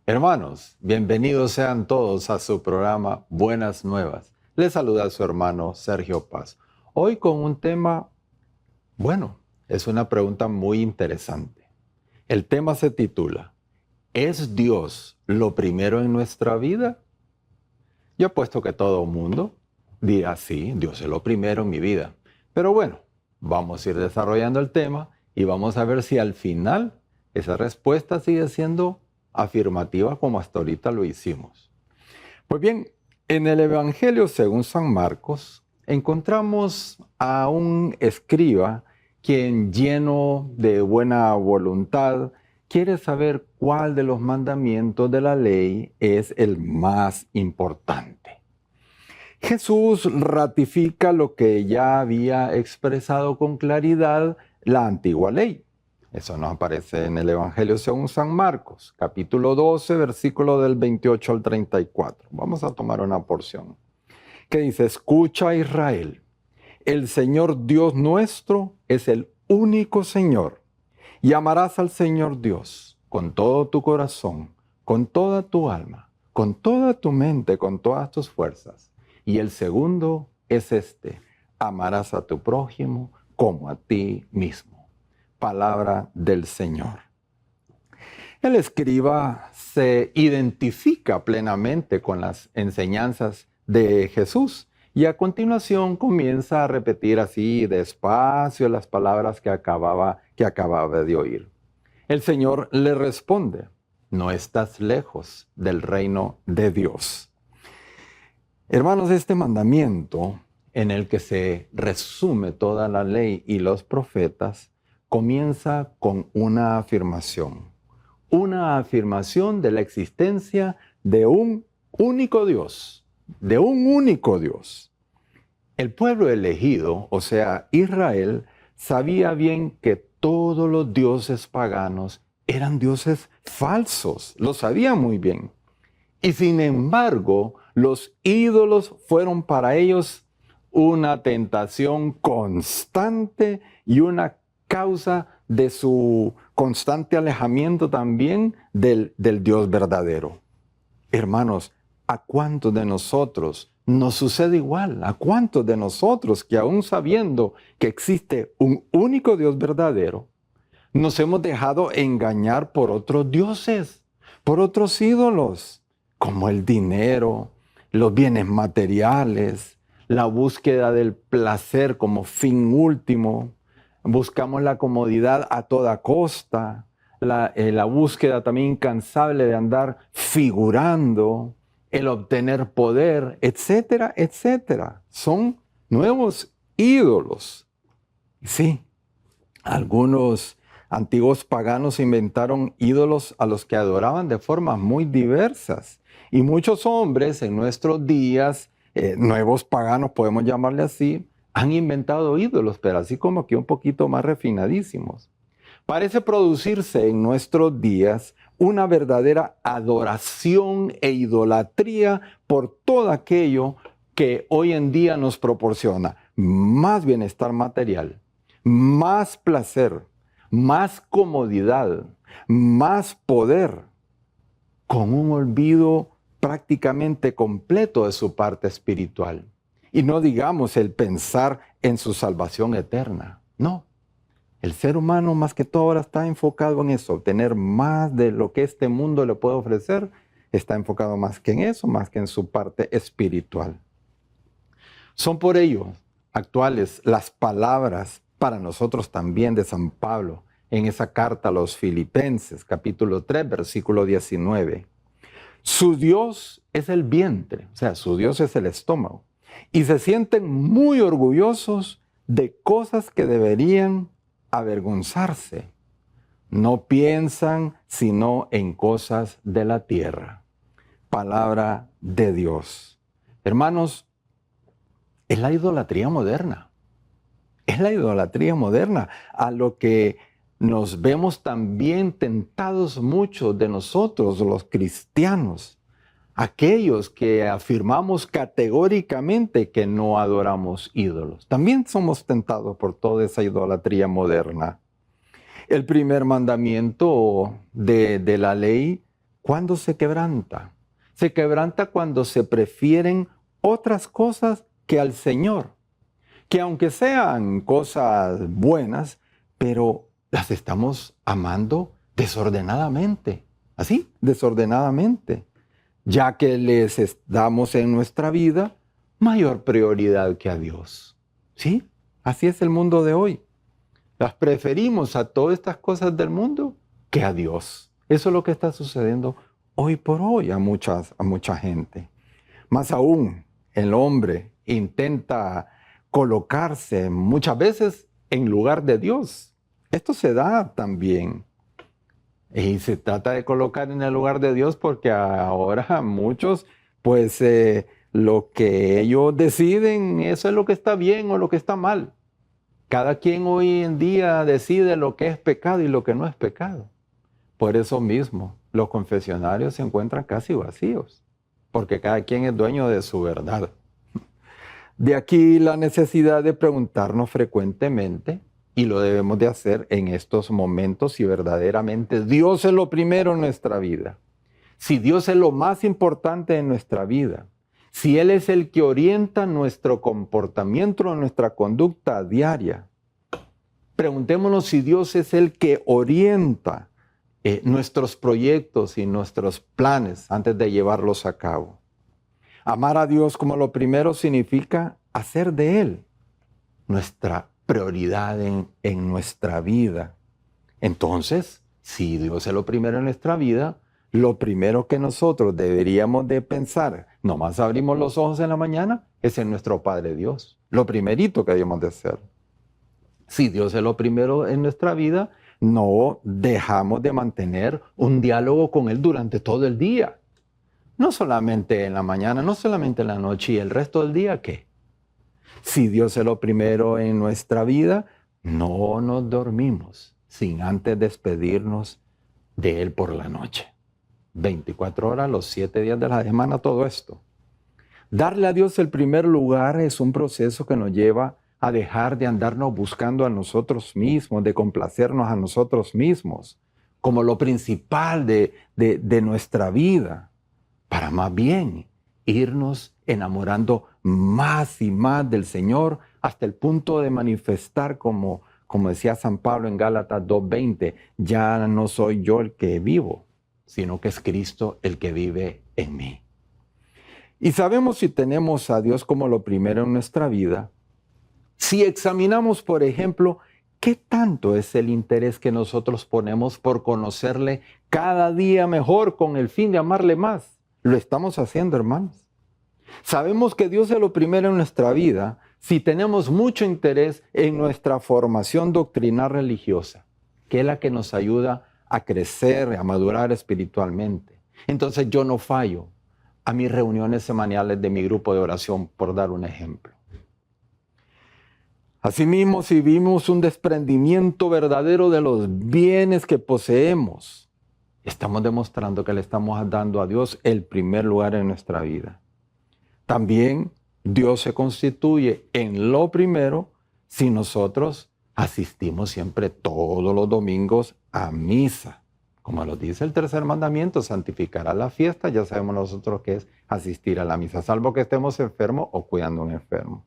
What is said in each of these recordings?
Hermanos, bienvenidos sean todos a su programa Buenas Nuevas. Les saluda su hermano Sergio Paz. Hoy con un tema, es una pregunta muy interesante. El tema se titula, ¿es Dios lo primero en nuestra vida? Yo apuesto que todo el mundo dirá, sí, Dios es lo primero en mi vida. Pero bueno, vamos a ir desarrollando el tema y vamos a ver si al final esa respuesta sigue siendo afirmativa como hasta ahorita lo hicimos. Pues bien, en el Evangelio según San Marcos encontramos a un escriba quien, lleno de buena voluntad, quiere saber cuál de los mandamientos de la ley es el más importante. Jesús ratifica lo que ya había expresado con claridad la antigua ley. Eso nos aparece en el Evangelio según San Marcos, capítulo 12, versículo del 28 al 34. Vamos a tomar una porción que dice, escucha Israel, el Señor Dios nuestro es el único Señor, y amarás al Señor Dios con todo tu corazón, con toda tu alma, con toda tu mente, con todas tus fuerzas. Y el segundo es este, amarás a tu prójimo como a ti mismo. Palabra del Señor. El escriba se identifica plenamente con las enseñanzas de Jesús y a continuación comienza a repetir así despacio las palabras que acababa de oír. El Señor le responde, no estás lejos del reino de Dios. Hermanos, este mandamiento en el que se resume toda la ley y los profetas comienza con una afirmación de la existencia de un único Dios, El pueblo elegido, o sea, Israel, sabía bien que todos los dioses paganos eran dioses falsos, lo sabía muy bien. Y sin embargo, los ídolos fueron para ellos una tentación constante y una causa de su constante alejamiento también del Dios verdadero. Hermanos, ¿a cuántos de nosotros nos sucede igual? ¿A cuántos de nosotros que aún sabiendo que existe un único Dios verdadero, nos hemos dejado engañar por otros dioses, por otros ídolos, como el dinero, los bienes materiales, la búsqueda del placer como fin último? Buscamos la comodidad a toda costa, la búsqueda también incansable de andar figurando, el obtener poder, etcétera, etcétera. Son nuevos ídolos. Sí, algunos antiguos paganos inventaron ídolos a los que adoraban de formas muy diversas. Y muchos hombres en nuestros días, nuevos paganos podemos llamarle así, han inventado ídolos, pero así como que un poquito más refinadísimos. Parece producirse en nuestros días una verdadera adoración e idolatría por todo aquello que hoy en día nos proporciona más bienestar material, más placer, más comodidad, más poder, con un olvido prácticamente completo de su parte espiritual. Y no digamos el pensar en su salvación eterna. No. El ser humano más que todo ahora está enfocado en eso, obtener más de lo que este mundo le puede ofrecer. Está enfocado más que en eso, más que en su parte espiritual. Son por ello actuales las palabras para nosotros también de San Pablo en esa carta a los Filipenses, capítulo 3, versículo 19. Su Dios es el vientre, o sea, su Dios es el estómago. Y se sienten muy orgullosos de cosas que deberían avergonzarse. No piensan sino en cosas de la tierra. Palabra de Dios. Hermanos, es la idolatría moderna. Es la idolatría moderna a lo que nos vemos también tentados muchos de nosotros, los cristianos, aquellos que afirmamos categóricamente que no adoramos ídolos. También somos tentados por toda esa idolatría moderna. El primer mandamiento de la ley ¿Cuándo se quebranta? Se quebranta cuando se prefieren otras cosas que al Señor, que aunque sean cosas buenas, pero las estamos amando desordenadamente, así, desordenadamente, ya que les damos en nuestra vida mayor prioridad que a Dios. ¿Sí? Así es el mundo de hoy. Las preferimos a todas estas cosas del mundo que a Dios. Eso es lo que está sucediendo hoy por hoy a mucha gente. Más aún, el hombre intenta colocarse muchas veces en lugar de Dios. Esto se da también. Y se trata de colocar en el lugar de Dios porque ahora muchos, pues lo que ellos deciden, eso es lo que está bien o lo que está mal. Cada quien hoy en día decide lo que es pecado y lo que no es pecado. Por eso mismo, los confesionarios se encuentran casi vacíos, porque cada quien es dueño de su verdad. De aquí la necesidad de preguntarnos frecuentemente, y lo debemos de hacer en estos momentos, si verdaderamente Dios es lo primero en nuestra vida, si Dios es lo más importante en nuestra vida, si Él es el que orienta nuestro comportamiento, nuestra conducta diaria. Preguntémonos si Dios es el que orienta nuestros proyectos y nuestros planes antes de llevarlos a cabo. Amar a Dios como lo primero significa hacer de Él nuestra prioridad en nuestra vida. Entonces, si Dios es lo primero en nuestra vida, lo primero que nosotros deberíamos de pensar, nomás abrimos los ojos en la mañana, es en nuestro Padre Dios. Lo primerito que debemos de hacer. Si Dios es lo primero en nuestra vida, no dejamos de mantener un diálogo con Él durante todo el día. No solamente en la mañana, no solamente en la noche y el resto del día, ¿qué? Si Dios es lo primero en nuestra vida, no nos dormimos sin antes despedirnos de Él por la noche. 24 horas, los 7 días de la semana, todo esto. Darle a Dios el primer lugar es un proceso que nos lleva a dejar de andarnos buscando a nosotros mismos, de complacernos a nosotros mismos, como lo principal de nuestra vida, para más bien irnos enamorando más y más del Señor hasta el punto de manifestar, como decía San Pablo en Gálatas 2:20, ya no soy yo el que vivo, sino que es Cristo el que vive en mí. Y sabemos si tenemos a Dios como lo primero en nuestra vida, si examinamos, por ejemplo, qué tanto es el interés que nosotros ponemos por conocerle cada día mejor con el fin de amarle más. Lo estamos haciendo, hermanos. Sabemos que Dios es lo primero en nuestra vida si tenemos mucho interés en nuestra formación doctrinal religiosa, que es la que nos ayuda a crecer, a madurar espiritualmente. Entonces yo no fallo a mis reuniones semanales de mi grupo de oración, por dar un ejemplo. Asimismo, si vimos un desprendimiento verdadero de los bienes que poseemos, estamos demostrando que le estamos dando a Dios el primer lugar en nuestra vida. También Dios se constituye en lo primero si nosotros asistimos siempre todos los domingos a misa. Como lo dice el tercer mandamiento, santificará la fiesta, ya sabemos nosotros que es asistir a la misa, salvo que estemos enfermos o cuidando a un enfermo.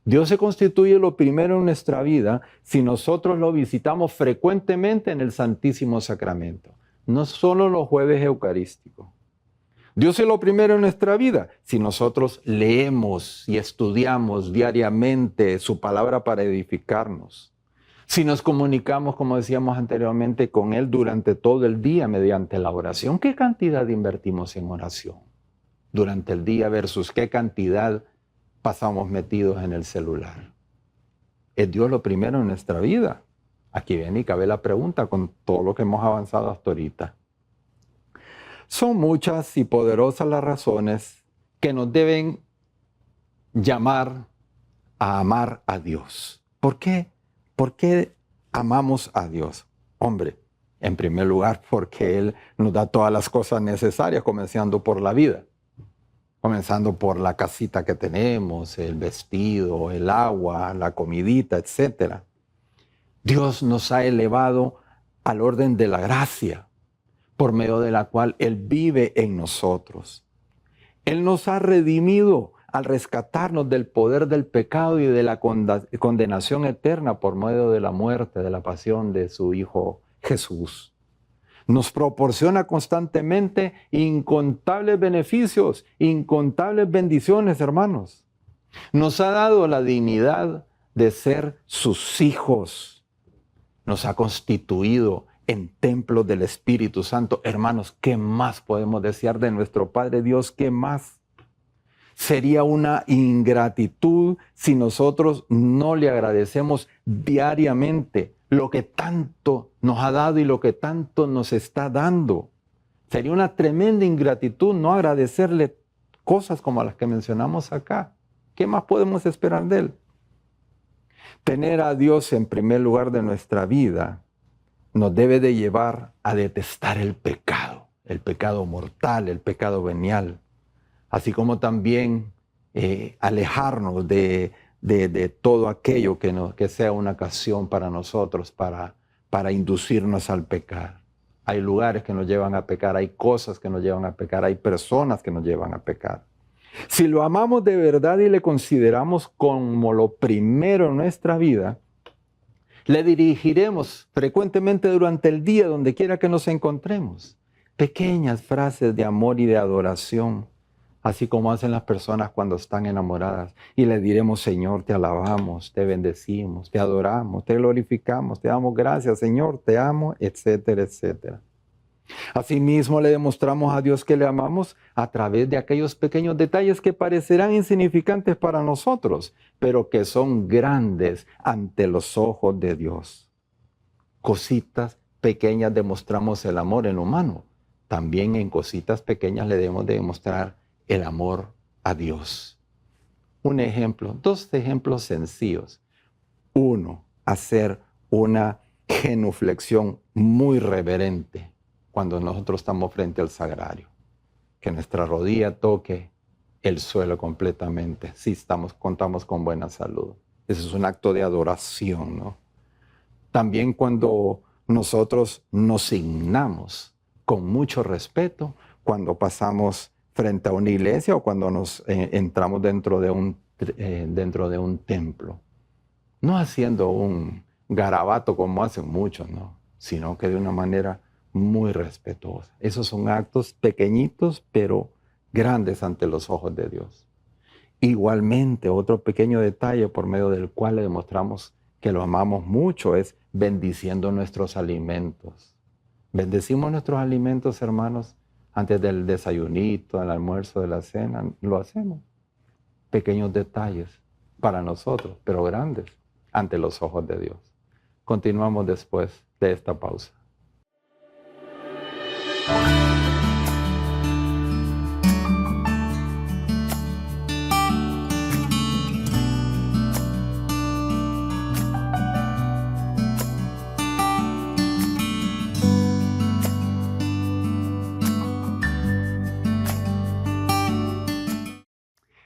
Dios se constituye lo primero en nuestra vida si nosotros lo visitamos frecuentemente en el Santísimo Sacramento, no solo los jueves eucarísticos. Dios es lo primero en nuestra vida si nosotros leemos y estudiamos diariamente su palabra para edificarnos. Si nos comunicamos, como decíamos anteriormente, con Él durante todo el día mediante la oración. ¿Qué cantidad invertimos en oración durante el día versus qué cantidad pasamos metidos en el celular? ¿Es Dios lo primero en nuestra vida? Aquí viene y cabe la pregunta con todo lo que hemos avanzado hasta ahorita. Son muchas y poderosas las razones que nos deben llamar a amar a Dios. ¿Por qué? ¿Por qué amamos a Dios? Hombre, en primer lugar, porque Él nos da todas las cosas necesarias, comenzando por la vida. Comenzando por la casita que tenemos, el vestido, el agua, la comidita, etc. Dios nos ha elevado al orden de la gracia, por medio de la cual Él vive en nosotros. Él nos ha redimido al rescatarnos del poder del pecado y de la condenación eterna por medio de la muerte, de la pasión de su Hijo Jesús. Nos proporciona constantemente incontables beneficios, incontables bendiciones, hermanos. Nos ha dado la dignidad de ser sus hijos. Nos ha constituido en templos del Espíritu Santo. Hermanos, ¿qué más podemos desear de nuestro Padre Dios? ¿Qué más? Sería una ingratitud si nosotros no le agradecemos diariamente lo que tanto nos ha dado y lo que tanto nos está dando. Sería una tremenda ingratitud no agradecerle cosas como las que mencionamos acá. ¿Qué más podemos esperar de Él? Tener a Dios en primer lugar de nuestra vida nos debe de llevar a detestar el pecado mortal, el pecado venial, así como también alejarnos de todo aquello que sea una ocasión para nosotros, para inducirnos al pecar. Hay lugares que nos llevan a pecar, hay cosas que nos llevan a pecar, hay personas que nos llevan a pecar. Si lo amamos de verdad y le consideramos como lo primero en nuestra vida, le dirigiremos frecuentemente durante el día, donde quiera que nos encontremos, pequeñas frases de amor y de adoración, así como hacen las personas cuando están enamoradas. Y le diremos: Señor, te alabamos, te bendecimos, te adoramos, te glorificamos, te damos gracias, Señor, te amo, etcétera, etcétera. Asimismo, le demostramos a Dios que le amamos a través de aquellos pequeños detalles que parecerán insignificantes para nosotros, pero que son grandes ante los ojos de Dios. Cositas pequeñas demostramos el amor en lo humano. También en cositas pequeñas le debemos de demostrar el amor a Dios. Un ejemplo, dos ejemplos sencillos. Uno, hacer una genuflexión muy reverente cuando nosotros estamos frente al sagrario. Que nuestra rodilla toque el suelo completamente, si contamos con buena salud. Ese es un acto de adoración, ¿no? También cuando nosotros nos signamos con mucho respeto, cuando pasamos frente a una iglesia o cuando nos entramos dentro de un templo. No haciendo un garabato como hacen muchos, ¿no? Sino que de una manera muy respetuosa. Esos son actos pequeñitos, pero grandes ante los ojos de Dios. Igualmente, otro pequeño detalle por medio del cual le demostramos que lo amamos mucho es bendiciendo nuestros alimentos. Bendecimos nuestros alimentos, hermanos, antes del desayunito, del almuerzo, de la cena. Lo hacemos. Pequeños detalles para nosotros, pero grandes ante los ojos de Dios. Continuamos después de esta pausa.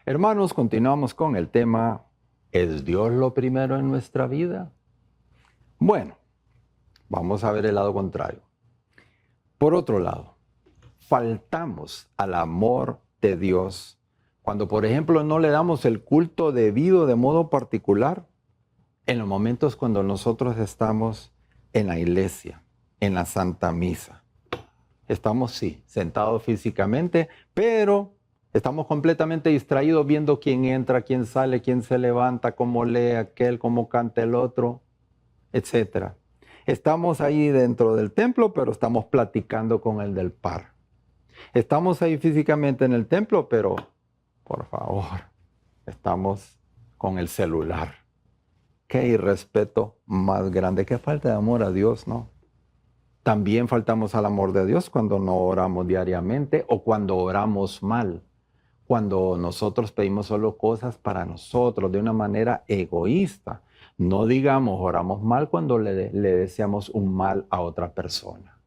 Hermanos, continuamos con el tema: ¿es Dios lo primero en nuestra vida? Bueno, vamos a ver el lado contrario. Por otro lado, faltamos al amor de Dios cuando, por ejemplo, no le damos el culto debido de modo particular en los momentos cuando nosotros estamos en la iglesia, en la Santa Misa. Estamos, sí, sentados físicamente, pero estamos completamente distraídos viendo quién entra, quién sale, quién se levanta, cómo lee aquel, cómo canta el otro, etc. Estamos ahí dentro del templo, pero estamos platicando con el del par. Estamos ahí físicamente en el templo, pero, por favor, estamos con el celular. Qué irrespeto más grande, qué falta de amor a Dios, ¿no? También faltamos al amor de Dios cuando no oramos diariamente o cuando oramos mal. Cuando nosotros pedimos solo cosas para nosotros de una manera egoísta. No digamos oramos mal cuando le deseamos un mal a otra persona.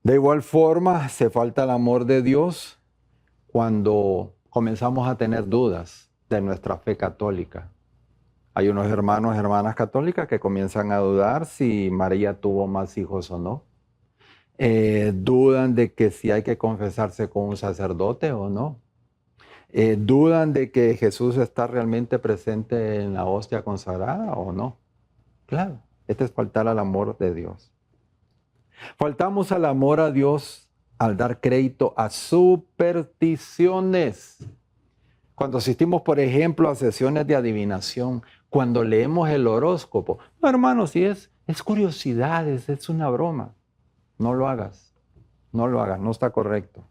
De igual forma, se falta el amor de Dios cuando comenzamos a tener dudas de nuestra fe católica. Hay unos hermanos, hermanas católicas que comienzan a dudar si María tuvo más hijos o no. dudan de que si hay que confesarse con un sacerdote o no. Dudan de que Jesús está realmente presente en la hostia consagrada o no. Claro, este es faltar al amor de Dios. Faltamos al amor a Dios al dar crédito a supersticiones. Cuando asistimos, por ejemplo, a sesiones de adivinación, cuando leemos el horóscopo. No, hermano, si es curiosidad, es una broma. No lo hagas, no está correcto.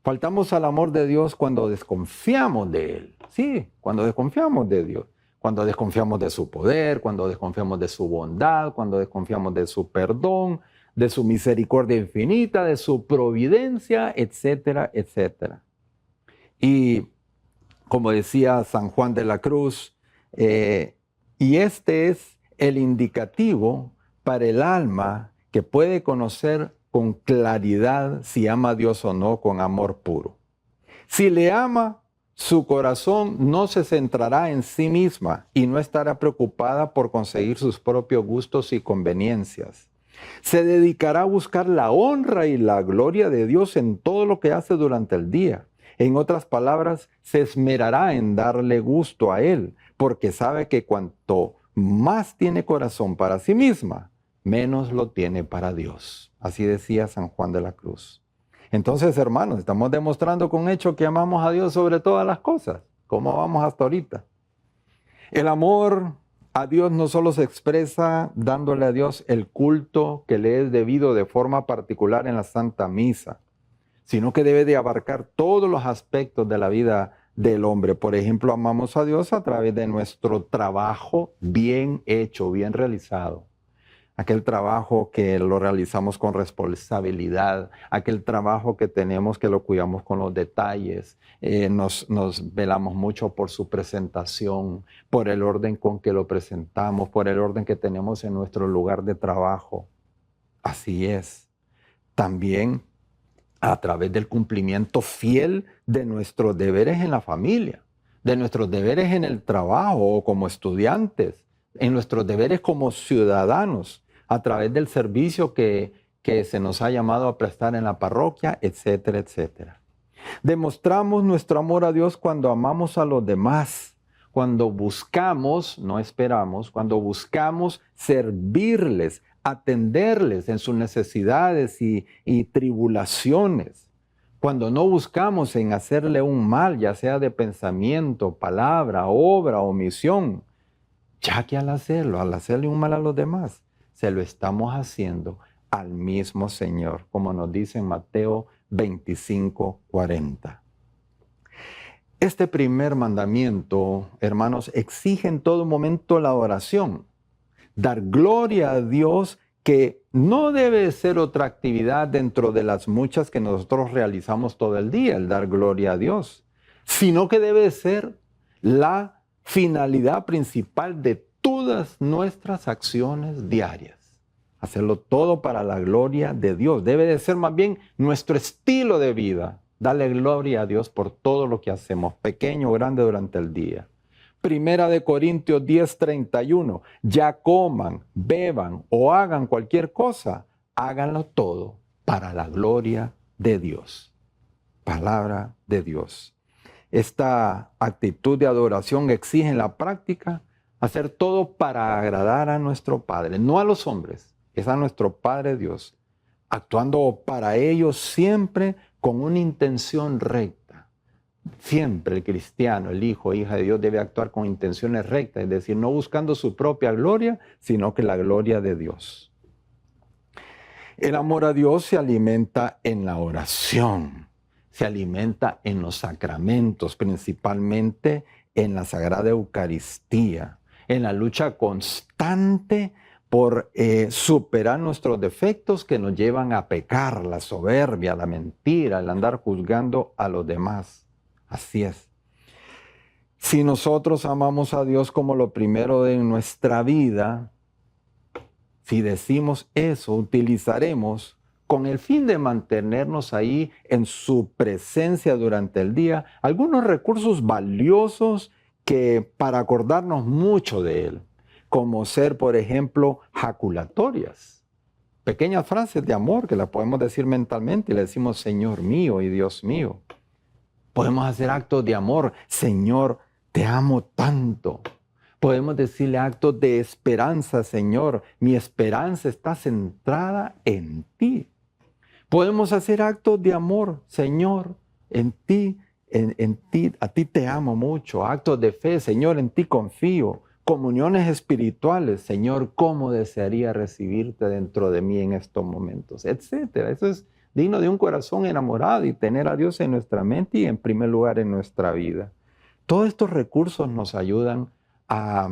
Faltamos al amor de Dios cuando desconfiamos de Él. Sí, cuando desconfiamos de Dios. Cuando desconfiamos de su poder, cuando desconfiamos de su bondad, cuando desconfiamos de su perdón, de su misericordia infinita, de su providencia, etcétera, etcétera. Y como decía San Juan de la Cruz, y este es el indicativo para el alma que puede conocer con claridad si ama a Dios o no con amor puro. Si le ama, su corazón no se centrará en sí misma y no estará preocupada por conseguir sus propios gustos y conveniencias. Se dedicará a buscar la honra y la gloria de Dios en todo lo que hace durante el día. En otras palabras, se esmerará en darle gusto a Él, porque sabe que cuanto más tiene corazón para sí misma, menos lo tiene para Dios. Así decía San Juan de la Cruz. Entonces, hermanos, estamos demostrando con hecho que amamos a Dios sobre todas las cosas. ¿Cómo vamos hasta ahorita? El amor a Dios no solo se expresa dándole a Dios el culto que le es debido de forma particular en la Santa Misa, sino que debe de abarcar todos los aspectos de la vida del hombre. Por ejemplo, amamos a Dios a través de nuestro trabajo bien hecho, bien realizado. Aquel trabajo que lo realizamos con responsabilidad, aquel trabajo que tenemos que lo cuidamos con los detalles, nos velamos mucho por su presentación, por el orden con que lo presentamos, por el orden que tenemos en nuestro lugar de trabajo. Así es. También a través del cumplimiento fiel de nuestros deberes en la familia, de nuestros deberes en el trabajo o como estudiantes, en nuestros deberes como ciudadanos, a través del servicio que se nos ha llamado a prestar en la parroquia, etcétera, etcétera. Demostramos nuestro amor a Dios cuando amamos a los demás, cuando buscamos, no esperamos, cuando buscamos servirles, atenderles en sus necesidades y tribulaciones, cuando no buscamos en hacerle un mal, ya sea de pensamiento, palabra, obra, omisión, ya que al hacerle un mal a los demás, se lo estamos haciendo al mismo Señor, como nos dice en Mateo 25:40. Este primer mandamiento, hermanos, exige en todo momento la oración. Dar gloria a Dios, que no debe ser otra actividad dentro de las muchas que nosotros realizamos todo el día, el dar gloria a Dios, sino que debe ser la finalidad principal de todas nuestras acciones diarias. Hacerlo todo para la gloria de Dios. Debe de ser más bien nuestro estilo de vida. Darle gloria a Dios por todo lo que hacemos, pequeño o grande, durante el día. Primera de Corintios 10:31. Ya coman, beban o hagan cualquier cosa, háganlo todo para la gloria de Dios. Palabra de Dios. Esta actitud de adoración exige en la práctica hacer todo para agradar a nuestro Padre, no a los hombres, es a nuestro Padre Dios, actuando para ellos siempre con una intención recta. Siempre el cristiano, el hijo, hija de Dios debe actuar con intenciones rectas, es decir, no buscando su propia gloria, sino que la gloria de Dios. El amor a Dios se alimenta en la oración, se alimenta en los sacramentos, principalmente en la Sagrada Eucaristía, en la lucha constante por superar nuestros defectos que nos llevan a pecar, la soberbia, la mentira, el andar juzgando a los demás. Así es. Si nosotros amamos a Dios como lo primero de nuestra vida, si decimos eso, utilizaremos con el fin de mantenernos ahí en su presencia durante el día, algunos recursos valiosos que para acordarnos mucho de Él, como ser, por ejemplo, jaculatorias. pequeñas frases de amor que las podemos decir mentalmente y le decimos Señor mío y Dios mío. Podemos hacer actos de amor. Señor, te amo tanto. Podemos decirle actos de esperanza. Señor, mi esperanza está centrada en ti. Podemos hacer actos de amor. Señor, en ti, a ti te amo mucho. Actos de fe. Señor, en ti confío. Comuniones espirituales. Señor, cómo desearía recibirte dentro de mí en estos momentos, etcétera. Eso es digno de un corazón enamorado y tener a Dios en nuestra mente y en primer lugar en nuestra vida. Todos estos recursos nos ayudan a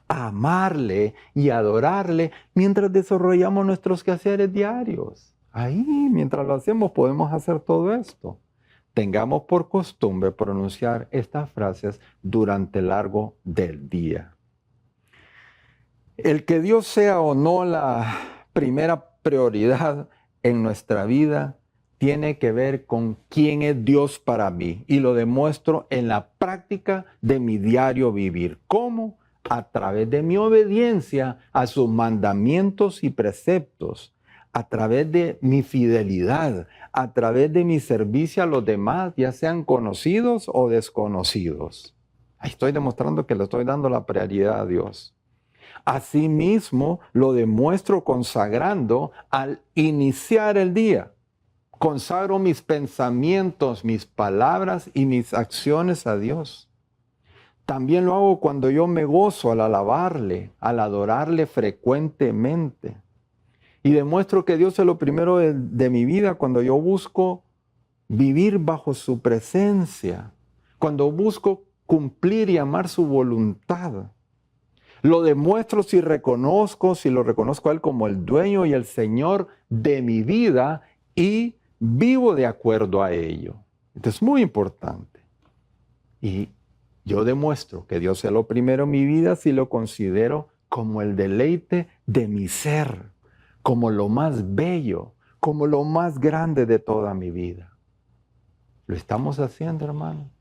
amarle y adorarle mientras desarrollamos nuestros quehaceres diarios. Ahí, mientras lo hacemos, podemos hacer todo esto. Tengamos por costumbre pronunciar estas frases durante el largo del día. El que Dios sea o no la primera prioridad en nuestra vida tiene que ver con quién es Dios para mí y lo demuestro en la práctica de mi diario vivir. ¿Cómo? A través de mi obediencia a sus mandamientos y preceptos, a través de mi fidelidad, a través de mi servicio a los demás, ya sean conocidos o desconocidos. Ahí estoy demostrando que le estoy dando la prioridad a Dios. Asimismo, lo demuestro consagrando al iniciar el día. Consagro mis pensamientos, mis palabras y mis acciones a Dios. También lo hago cuando yo me gozo al alabarle, al adorarle frecuentemente. Y demuestro que Dios es lo primero de mi vida cuando yo busco vivir bajo su presencia, cuando busco cumplir y amar su voluntad. Lo demuestro si lo reconozco a Él como el dueño y el Señor de mi vida y vivo de acuerdo a ello. Esto es muy importante. Y yo demuestro que Dios es lo primero en mi vida si lo considero como el deleite de mi ser, como lo más bello, como lo más grande de toda mi vida. ¿Lo estamos haciendo, hermano?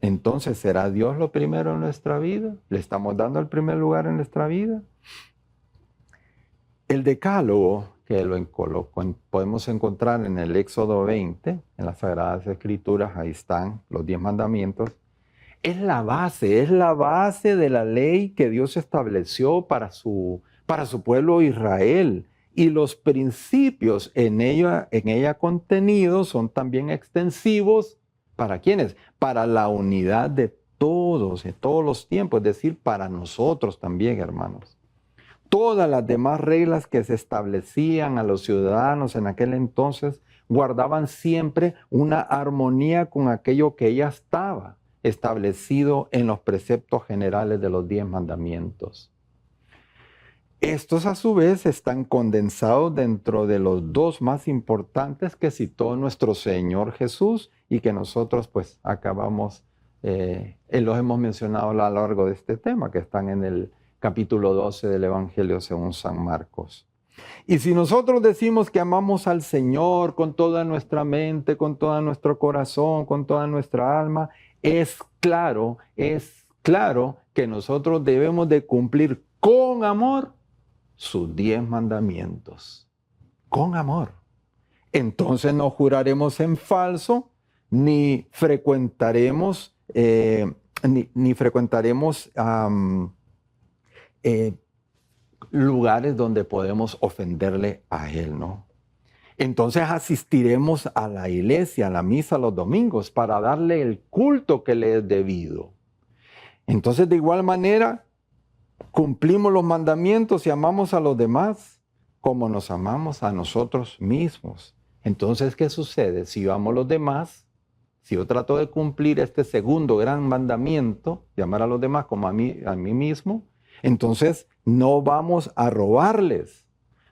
Entonces, ¿será Dios lo primero en nuestra vida? ¿Le estamos dando el primer lugar en nuestra vida? El decálogo, que podemos encontrar en el Éxodo 20, en las Sagradas Escrituras, ahí están los 10 mandamientos, es la base de la ley que Dios estableció para su pueblo Israel. Y los principios en ella contenidos son también extensivos. ¿Para quiénes? Para la unidad de todos los tiempos, es decir, para nosotros también, hermanos. Todas las demás reglas que se establecían a los ciudadanos en aquel entonces guardaban siempre una armonía con aquello que ya estaba establecido en los preceptos generales de los 10 mandamientos. Estos a su vez están condensados dentro de los 2 más importantes que citó nuestro Señor Jesús y que nosotros pues acabamos, los hemos mencionado a lo largo de este tema, que están en el capítulo 12 del Evangelio según San Marcos. Y si nosotros decimos que amamos al Señor con toda nuestra mente, con todo nuestro corazón, con toda nuestra alma, es claro que nosotros debemos de cumplir con amor sus 10 mandamientos. Con amor. Entonces no juraremos en falso, ni frecuentaremos lugares donde podemos ofenderle a Él, ¿no? Entonces asistiremos a la iglesia, a la misa los domingos para darle el culto que le es debido. Entonces de igual manera cumplimos los mandamientos y amamos a los demás como nos amamos a nosotros mismos. Entonces, ¿qué sucede? Si yo amo a los demás, si yo trato de cumplir este segundo gran mandamiento, de amar a los demás como a mí mismo, entonces no vamos a robarles,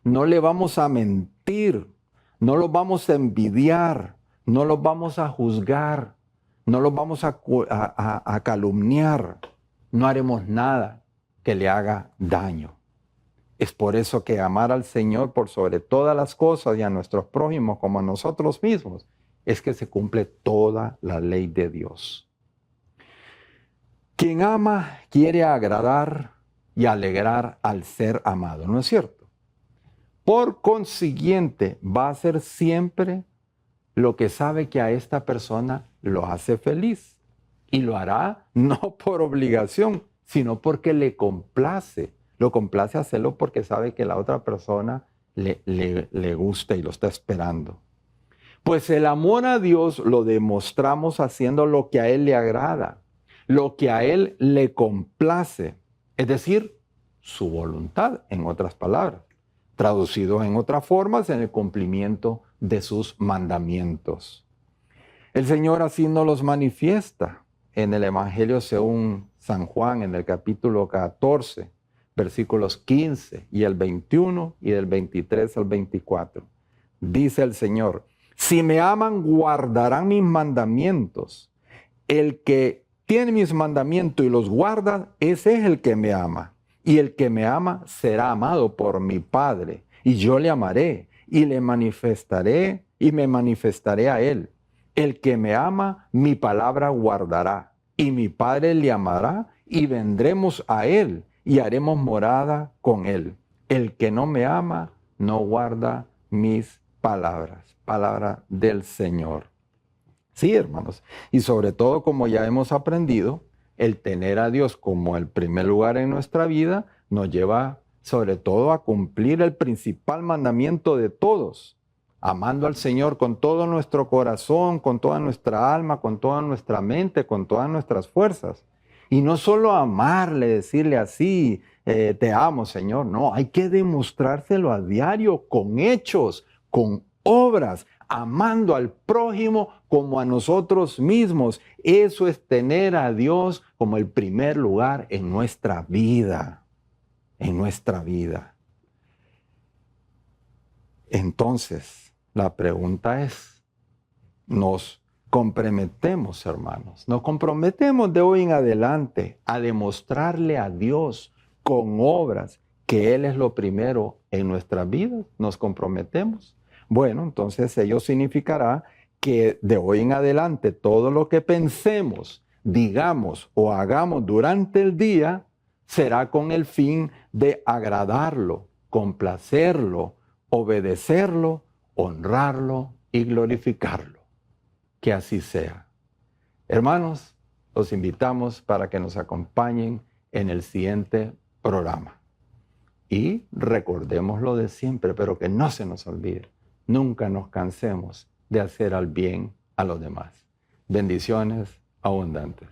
no le vamos a mentir, no los vamos a envidiar, no los vamos a juzgar, no los vamos a calumniar, no haremos nada que le haga daño. Es por eso que amar al Señor por sobre todas las cosas y a nuestros prójimos como a nosotros mismos es que se cumple toda la ley de Dios. Quien ama quiere agradar y alegrar al ser amado, ¿no es cierto? Por consiguiente, va a hacer siempre lo que sabe que a esta persona lo hace feliz. Y lo hará no por obligación, sino porque le complace. Lo complace hacerlo porque sabe que la otra persona le gusta y lo está esperando. Pues el amor a Dios lo demostramos haciendo lo que a Él le agrada, lo que a Él le complace, es decir, su voluntad, en otras palabras, traducido en otras formas, en el cumplimiento de sus mandamientos. El Señor así nos los manifiesta en el Evangelio según San Juan, en el capítulo 14, versículos 15 y el 21 y del 23 al 24. Dice el Señor: si me aman, guardarán mis mandamientos. El que tiene mis mandamientos y los guarda, ese es el que me ama. Y el que me ama será amado por mi Padre. Y yo le amaré y le manifestaré y me manifestaré a él. El que me ama, mi palabra guardará. Y mi Padre le amará y vendremos a él y haremos morada con él. El que no me ama, no guarda mis palabras. Palabra del Señor. Sí, hermanos. Y sobre todo, como ya hemos aprendido, el tener a Dios como el primer lugar en nuestra vida nos lleva sobre todo a cumplir el principal mandamiento de todos, amando al Señor con todo nuestro corazón, con toda nuestra alma, con toda nuestra mente, con todas nuestras fuerzas. Y no solo amarle, decirle así, te amo, Señor. No, hay que demostrárselo a diario con hechos, con obras, amando al prójimo como a nosotros mismos. Eso es tener a Dios como el primer lugar en nuestra vida, en nuestra vida. Entonces, la pregunta es, ¿nos comprometemos, hermanos? ¿Nos comprometemos de hoy en adelante a demostrarle a Dios con obras que Él es lo primero en nuestras vidas? ¿Nos comprometemos? Bueno, entonces ello significará que de hoy en adelante todo lo que pensemos, digamos o hagamos durante el día será con el fin de agradarlo, complacerlo, obedecerlo, honrarlo y glorificarlo. Que así sea. Hermanos, los invitamos para que nos acompañen en el siguiente programa. Y recordemos lo de siempre, pero que no se nos olvide. Nunca nos cansemos de hacer al bien a los demás. Bendiciones abundantes.